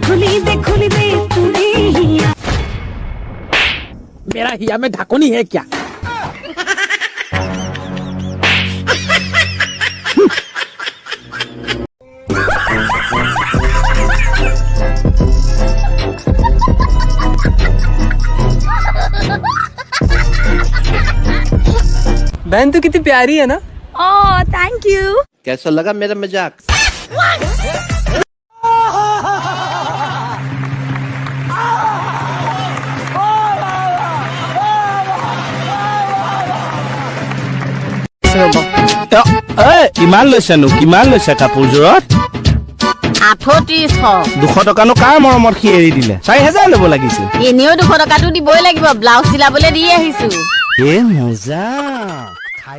खुली दे तूने हिया। मेरा हिया में ढाकोनी है क्या? बहन तो कितनी प्यारी है ना। Oh thank you. कैसा लगा मेरा मजाक? কিমান লৈছে কাপোৰযোৰত? 3800। 200 টকানো কাৰ মৰমত সি এৰি দিলে? 4000 ল'ব লাগিছিল। এনেও 200 টকাটো দিবই লাগিব, ব্লাউজ চিলাবলৈ দি আহিছো। এ মজা খাই